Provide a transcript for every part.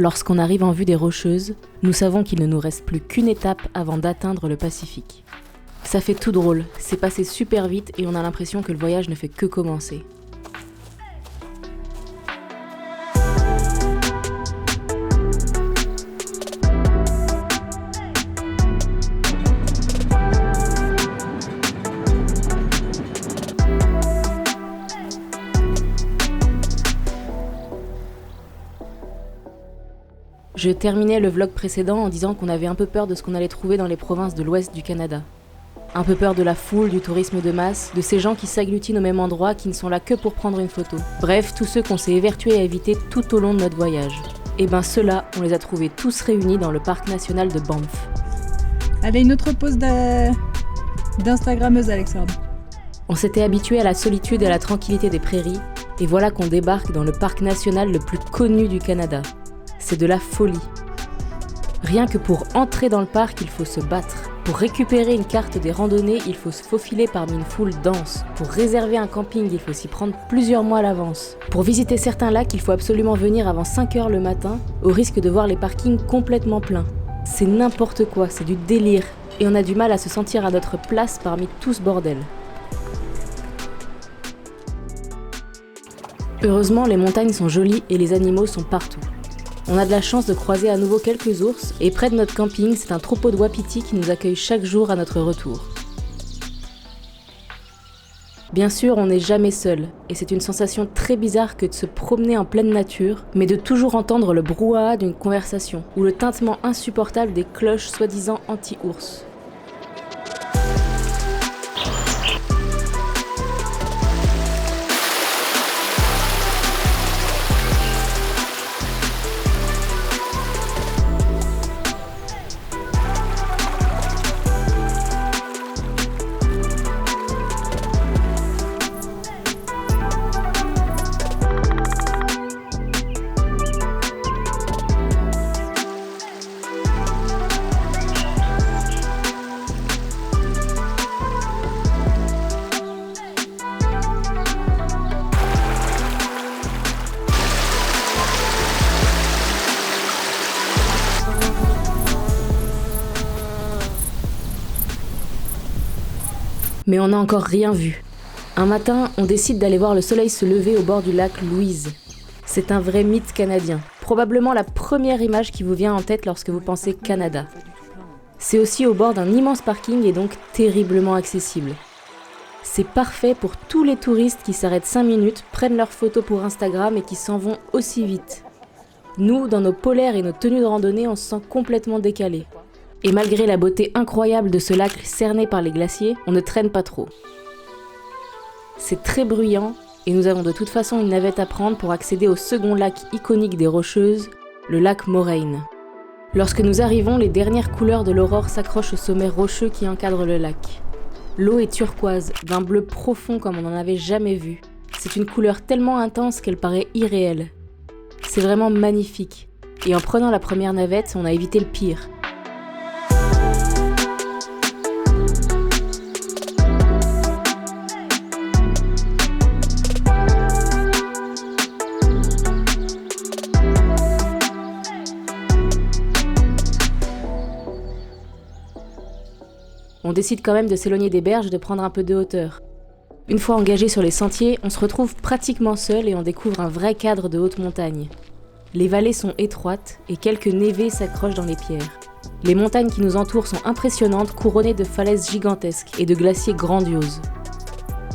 Lorsqu'on arrive en vue des Rocheuses, nous savons qu'il ne nous reste plus qu'une étape avant d'atteindre le Pacifique. Ça fait tout drôle, c'est passé super vite et on a l'impression que le voyage ne fait que commencer. Je terminais le vlog précédent en disant qu'on avait un peu peur de ce qu'on allait trouver dans les provinces de l'ouest du Canada. Un peu peur de la foule, du tourisme de masse, de ces gens qui s'agglutinent au même endroit, qui ne sont là que pour prendre une photo. Bref, tous ceux qu'on s'est évertués à éviter tout au long de notre voyage. Et ben ceux-là, on les a trouvés tous réunis dans le parc national de Banff. Allez, une autre pause d'instagrammeuse, Alexandre. On s'était habitué à la solitude et à la tranquillité des prairies, et voilà qu'on débarque dans le parc national le plus connu du Canada. C'est de la folie. Rien que pour entrer dans le parc, il faut se battre. Pour récupérer une carte des randonnées, il faut se faufiler parmi une foule dense. Pour réserver un camping, il faut s'y prendre plusieurs mois à l'avance. Pour visiter certains lacs, il faut absolument venir avant 5h le matin, au risque de voir les parkings complètement pleins. C'est n'importe quoi, c'est du délire. Et on a du mal à se sentir à notre place parmi tout ce bordel. Heureusement, les montagnes sont jolies et les animaux sont partout. On a de la chance de croiser à nouveau quelques ours et près de notre camping, c'est un troupeau de wapitis qui nous accueille chaque jour à notre retour. Bien sûr, on n'est jamais seul et c'est une sensation très bizarre que de se promener en pleine nature, mais de toujours entendre le brouhaha d'une conversation ou le tintement insupportable des cloches soi-disant anti-ours. Mais on n'a encore rien vu. Un matin, on décide d'aller voir le soleil se lever au bord du lac Louise. C'est un vrai mythe canadien. Probablement la première image qui vous vient en tête lorsque vous pensez Canada. C'est aussi au bord d'un immense parking et donc terriblement accessible. C'est parfait pour tous les touristes qui s'arrêtent 5 minutes, prennent leurs photos pour Instagram et qui s'en vont aussi vite. Nous, dans nos polaires et nos tenues de randonnée, on se sent complètement décalés. Et malgré la beauté incroyable de ce lac cerné par les glaciers, on ne traîne pas trop. C'est très bruyant et nous avons de toute façon une navette à prendre pour accéder au second lac iconique des Rocheuses, le lac Moraine. Lorsque nous arrivons, les dernières couleurs de l'aurore s'accrochent au sommet rocheux qui encadre le lac. L'eau est turquoise, d'un bleu profond comme on n'en avait jamais vu. C'est une couleur tellement intense qu'elle paraît irréelle. C'est vraiment magnifique. Et en prenant la première navette, on a évité le pire. On décide quand même de s'éloigner des berges et de prendre un peu de hauteur. Une fois engagé sur les sentiers, on se retrouve pratiquement seul et on découvre un vrai cadre de haute montagne. Les vallées sont étroites et quelques névés s'accrochent dans les pierres. Les montagnes qui nous entourent sont impressionnantes, couronnées de falaises gigantesques et de glaciers grandioses.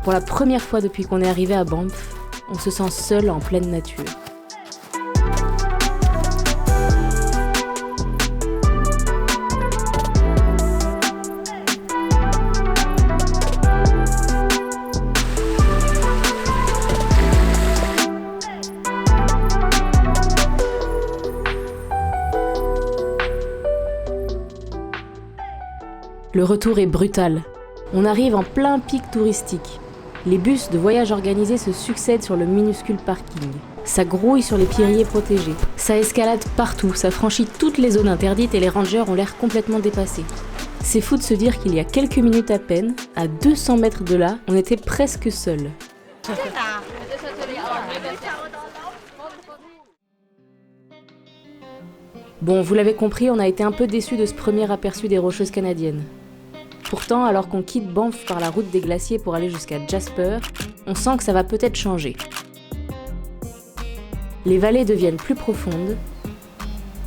Pour la première fois depuis qu'on est arrivé à Banff, on se sent seul en pleine nature. Le retour est brutal. On arrive en plein pic touristique. Les bus de voyage organisés se succèdent sur le minuscule parking. Ça grouille sur les pierriers protégés. Ça escalade partout, ça franchit toutes les zones interdites et les rangers ont l'air complètement dépassés. C'est fou de se dire qu'il y a quelques minutes à peine, à 200 mètres de là, on était presque seuls. Bon, vous l'avez compris, on a été un peu déçus de ce premier aperçu des Rocheuses canadiennes. Pourtant, alors qu'on quitte Banff par la route des glaciers pour aller jusqu'à Jasper, on sent que ça va peut-être changer. Les vallées deviennent plus profondes,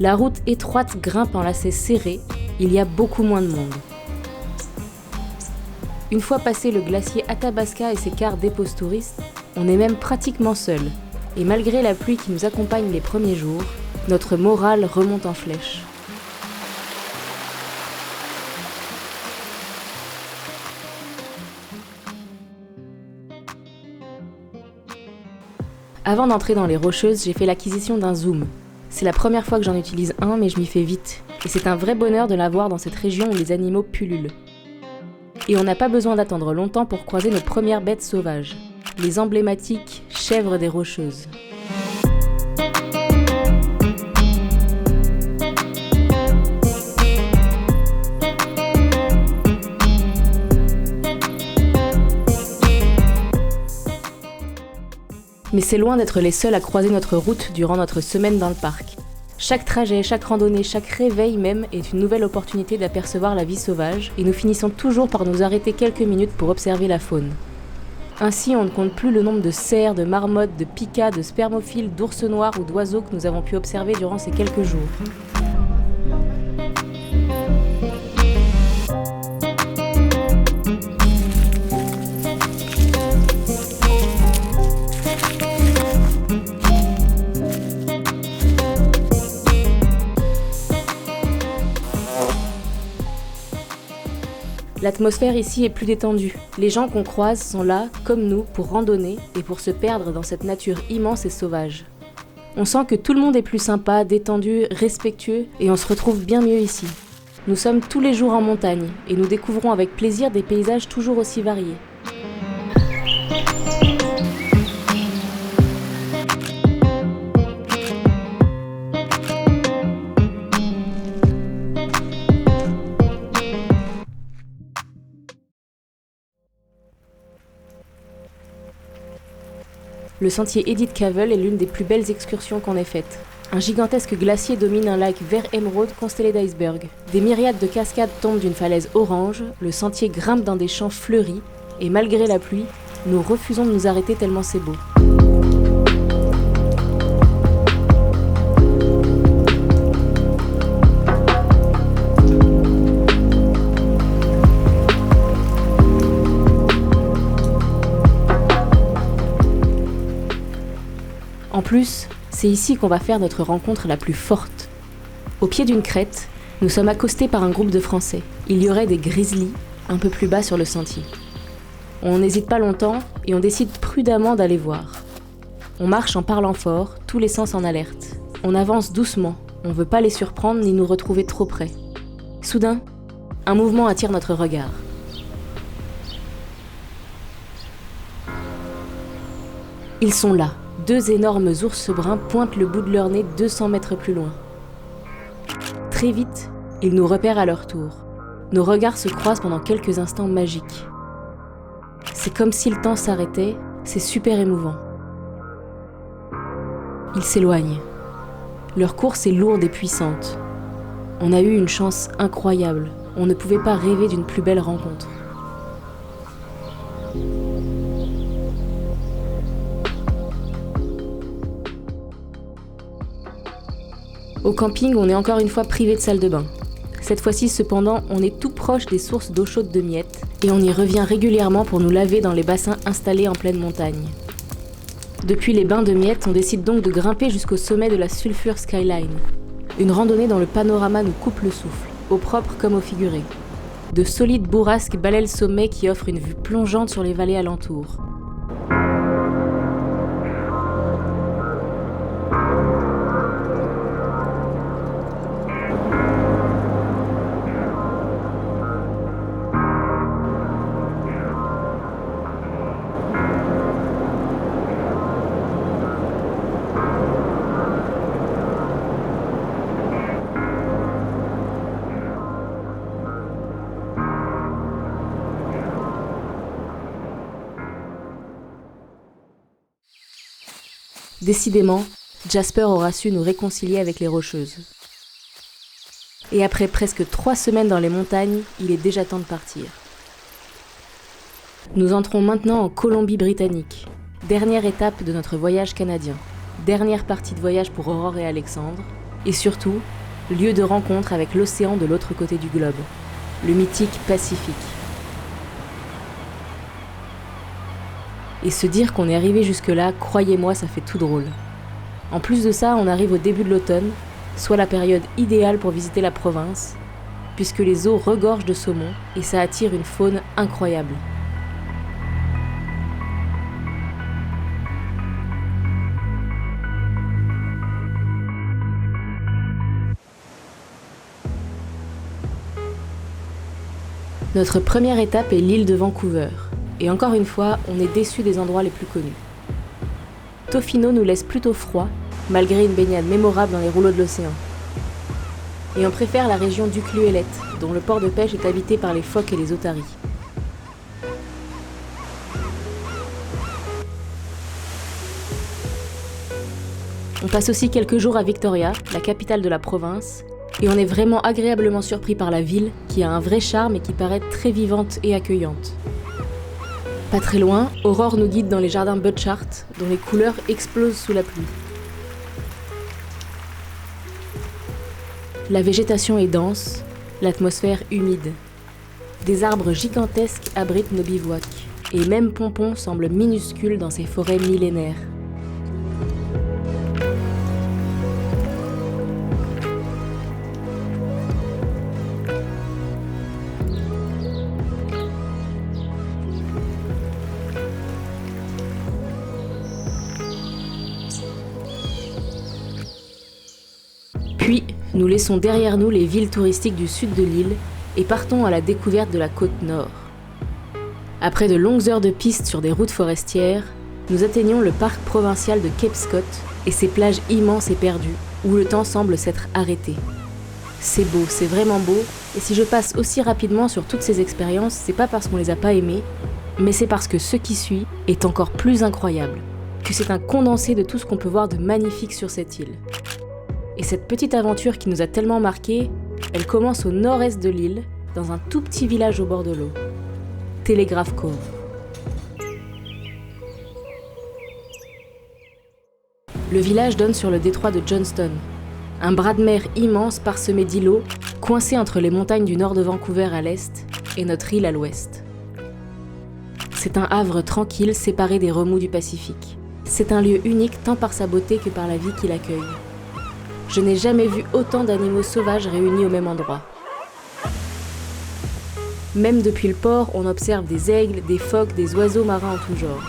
la route étroite grimpe en lacets serrés, il y a beaucoup moins de monde. Une fois passé le glacier Athabasca et ses quarts dépose touristes, on est même pratiquement seul. Et malgré la pluie qui nous accompagne les premiers jours, notre morale remonte en flèche. Avant d'entrer dans les Rocheuses, j'ai fait l'acquisition d'un zoom. C'est la première fois que j'en utilise un, mais je m'y fais vite. Et c'est un vrai bonheur de l'avoir dans cette région où les animaux pullulent. Et on n'a pas besoin d'attendre longtemps pour croiser nos premières bêtes sauvages, les emblématiques chèvres des Rocheuses. Mais c'est loin d'être les seuls à croiser notre route durant notre semaine dans le parc. Chaque trajet, chaque randonnée, chaque réveil même est une nouvelle opportunité d'apercevoir la vie sauvage et nous finissons toujours par nous arrêter quelques minutes pour observer la faune. Ainsi, on ne compte plus le nombre de cerfs, de marmottes, de pikas, de spermophiles, d'ours noirs ou d'oiseaux que nous avons pu observer durant ces quelques jours. L'atmosphère ici est plus détendue. Les gens qu'on croise sont là, comme nous, pour randonner et pour se perdre dans cette nature immense et sauvage. On sent que tout le monde est plus sympa, détendu, respectueux et on se retrouve bien mieux ici. Nous sommes tous les jours en montagne et nous découvrons avec plaisir des paysages toujours aussi variés. Le sentier Edith Cavell est l'une des plus belles excursions qu'on ait faites. Un gigantesque glacier domine un lac vert émeraude constellé d'icebergs. Des myriades de cascades tombent d'une falaise orange, le sentier grimpe dans des champs fleuris, et malgré la pluie, nous refusons de nous arrêter tellement c'est beau. En plus, c'est ici qu'on va faire notre rencontre la plus forte. Au pied d'une crête, nous sommes accostés par un groupe de Français. Il y aurait des grizzlies un peu plus bas sur le sentier. On n'hésite pas longtemps et on décide prudemment d'aller voir. On marche en parlant fort, tous les sens en alerte. On avance doucement, on ne veut pas les surprendre ni nous retrouver trop près. Soudain, un mouvement attire notre regard. Ils sont là. Deux énormes ours bruns pointent le bout de leur nez 200 mètres plus loin. Très vite, ils nous repèrent à leur tour. Nos regards se croisent pendant quelques instants magiques. C'est comme si le temps s'arrêtait, c'est super émouvant. Ils s'éloignent. Leur course est lourde et puissante. On a eu une chance incroyable. On ne pouvait pas rêver d'une plus belle rencontre. Au camping, on est encore une fois privé de salle de bain. Cette fois-ci, cependant, on est tout proche des sources d'eau chaude de Miette et on y revient régulièrement pour nous laver dans les bassins installés en pleine montagne. Depuis les bains de Miette, on décide donc de grimper jusqu'au sommet de la Sulphur Skyline. Une randonnée dont le panorama nous coupe le souffle, au propre comme au figuré. De solides bourrasques balaient le sommet qui offre une vue plongeante sur les vallées alentours. Décidément, Jasper aura su nous réconcilier avec les Rocheuses. Et après presque 3 semaines dans les montagnes, il est déjà temps de partir. Nous entrons maintenant en Colombie-Britannique. Dernière étape de notre voyage canadien. Dernière partie de voyage pour Aurore et Alexandre. Et surtout, lieu de rencontre avec l'océan de l'autre côté du globe. Le mythique Pacifique. Et se dire qu'on est arrivé jusque-là, croyez-moi, ça fait tout drôle. En plus de ça, on arrive au début de l'automne, soit la période idéale pour visiter la province, puisque les eaux regorgent de saumon et ça attire une faune incroyable. Notre première étape est l'île de Vancouver. Et encore une fois, on est déçus des endroits les plus connus. Tofino nous laisse plutôt froid, malgré une baignade mémorable dans les rouleaux de l'océan. Et on préfère la région d'Ucluelet, dont le port de pêche est habité par les phoques et les otaries. On passe aussi quelques jours à Victoria, la capitale de la province, et on est vraiment agréablement surpris par la ville, qui a un vrai charme et qui paraît très vivante et accueillante. Pas très loin, Aurore nous guide dans les jardins Butchart, dont les couleurs explosent sous la pluie. La végétation est dense, l'atmosphère humide. Des arbres gigantesques abritent nos bivouacs, et même Pompon semble minuscule dans ces forêts millénaires. Puis, nous laissons derrière nous les villes touristiques du sud de l'île et partons à la découverte de la côte nord. Après de longues heures de piste sur des routes forestières, nous atteignons le parc provincial de Cape Scott et ses plages immenses et perdues, où le temps semble s'être arrêté. C'est beau, c'est vraiment beau, et si je passe aussi rapidement sur toutes ces expériences, c'est pas parce qu'on les a pas aimées, mais c'est parce que ce qui suit est encore plus incroyable, que c'est un condensé de tout ce qu'on peut voir de magnifique sur cette île. Et cette petite aventure qui nous a tellement marqués, elle commence au nord-est de l'île, dans un tout petit village au bord de l'eau. Telegraph Cove. Le village donne sur le détroit de Johnston, un bras de mer immense parsemé d'îlots, coincé entre les montagnes du nord de Vancouver à l'est et notre île à l'ouest. C'est un havre tranquille séparé des remous du Pacifique. C'est un lieu unique tant par sa beauté que par la vie qu'il accueille. Je n'ai jamais vu autant d'animaux sauvages réunis au même endroit. Même depuis le port, on observe des aigles, des phoques, des oiseaux marins en tout genre.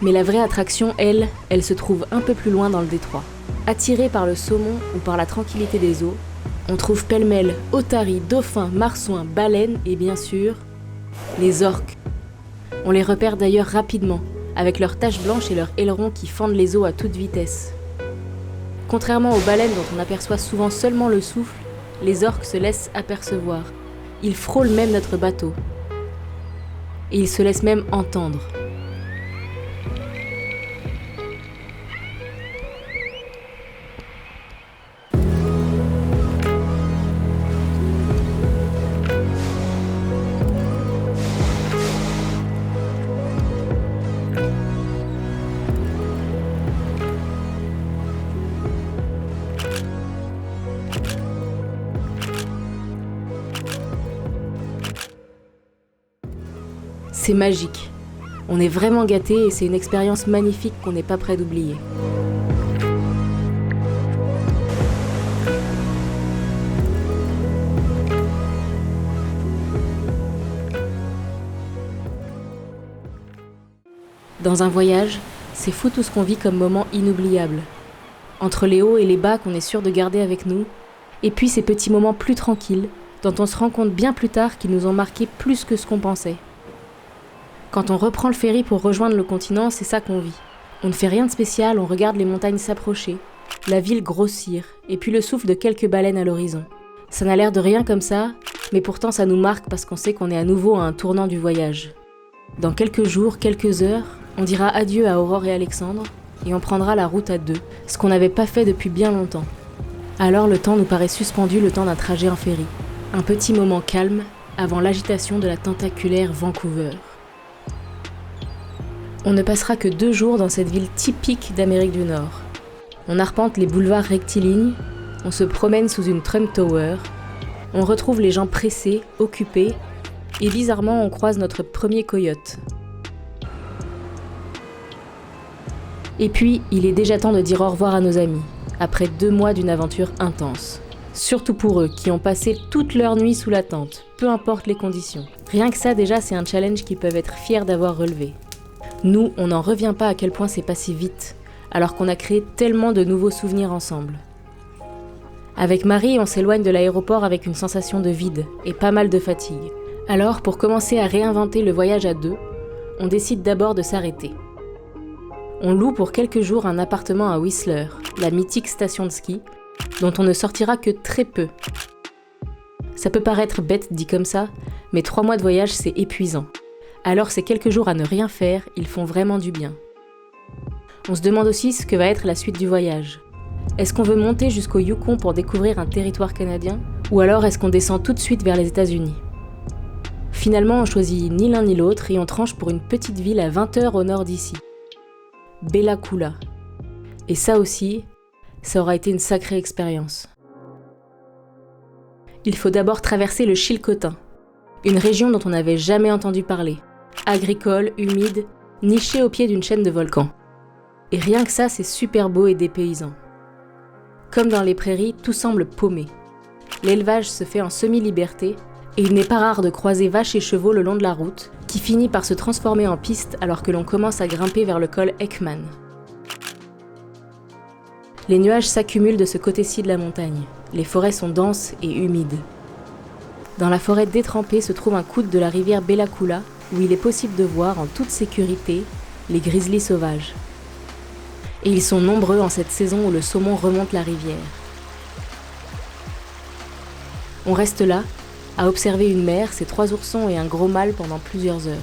Mais la vraie attraction, elle se trouve un peu plus loin dans le détroit. Attirés par le saumon ou par la tranquillité des eaux, on trouve pêle-mêle otaries, dauphins, marsouins, baleines et bien sûr, les orques. On les repère d'ailleurs rapidement, avec leurs taches blanches et leurs ailerons qui fendent les eaux à toute vitesse. Contrairement aux baleines dont on aperçoit souvent seulement le souffle, les orques se laissent apercevoir. Ils frôlent même notre bateau. Et ils se laissent même entendre. C'est magique. On est vraiment gâtés et c'est une expérience magnifique qu'on n'est pas prêt d'oublier. Dans un voyage, c'est fou tout ce qu'on vit comme moment inoubliable. Entre les hauts et les bas qu'on est sûr de garder avec nous, et puis ces petits moments plus tranquilles, dont on se rend compte bien plus tard qu'ils nous ont marqué plus que ce qu'on pensait. Quand on reprend le ferry pour rejoindre le continent, c'est ça qu'on vit. On ne fait rien de spécial, on regarde les montagnes s'approcher, la ville grossir, et puis le souffle de quelques baleines à l'horizon. Ça n'a l'air de rien comme ça, mais pourtant ça nous marque parce qu'on sait qu'on est à nouveau à un tournant du voyage. Dans quelques jours, quelques heures, on dira adieu à Aurore et Alexandre, et on prendra la route à deux, ce qu'on n'avait pas fait depuis bien longtemps. Alors le temps nous paraît suspendu le temps d'un trajet en ferry. Un petit moment calme avant l'agitation de la tentaculaire Vancouver. On ne passera que 2 jours dans cette ville typique d'Amérique du Nord. On arpente les boulevards rectilignes, on se promène sous une Trump Tower, on retrouve les gens pressés, occupés, et bizarrement on croise notre premier coyote. Et puis, il est déjà temps de dire au revoir à nos amis, après 2 mois d'une aventure intense. Surtout pour eux, qui ont passé toute leur nuit sous la tente, peu importe les conditions. Rien que ça, déjà, c'est un challenge qu'ils peuvent être fiers d'avoir relevé. Nous, on n'en revient pas à quel point c'est passé vite, alors qu'on a créé tellement de nouveaux souvenirs ensemble. Avec Marie, on s'éloigne de l'aéroport avec une sensation de vide et pas mal de fatigue. Alors, pour commencer à réinventer le voyage à 2, on décide d'abord de s'arrêter. On loue pour quelques jours un appartement à Whistler, la mythique station de ski, dont on ne sortira que très peu. Ça peut paraître bête dit comme ça, mais 3 mois de voyage c'est épuisant. Alors ces quelques jours à ne rien faire, ils font vraiment du bien. On se demande aussi ce que va être la suite du voyage. Est-ce qu'on veut monter jusqu'au Yukon pour découvrir un territoire canadien ? Ou alors est-ce qu'on descend tout de suite vers les États-Unis ? Finalement, on choisit ni l'un ni l'autre et on tranche pour une petite ville à 20 heures au nord d'ici. Bella Coola. Et ça aussi, ça aura été une sacrée expérience. Il faut d'abord traverser le Chilcotin, une région dont on n'avait jamais entendu parler. Agricole, humide, nichée au pied d'une chaîne de volcans. Et rien que ça, c'est super beau et dépaysant. Comme dans les prairies, tout semble paumé. L'élevage se fait en semi-liberté, et il n'est pas rare de croiser vaches et chevaux le long de la route, qui finit par se transformer en piste alors que l'on commence à grimper vers le col Ekman. Les nuages s'accumulent de ce côté-ci de la montagne. Les forêts sont denses et humides. Dans la forêt détrempée se trouve un coude de la rivière Bella Coola, où il est possible de voir en toute sécurité les grizzlies sauvages. Et ils sont nombreux en cette saison où le saumon remonte la rivière. On reste là, à observer une mère, ses 3 oursons et un gros mâle pendant plusieurs heures.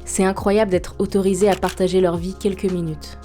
C'est incroyable d'être autorisé à partager leur vie quelques minutes.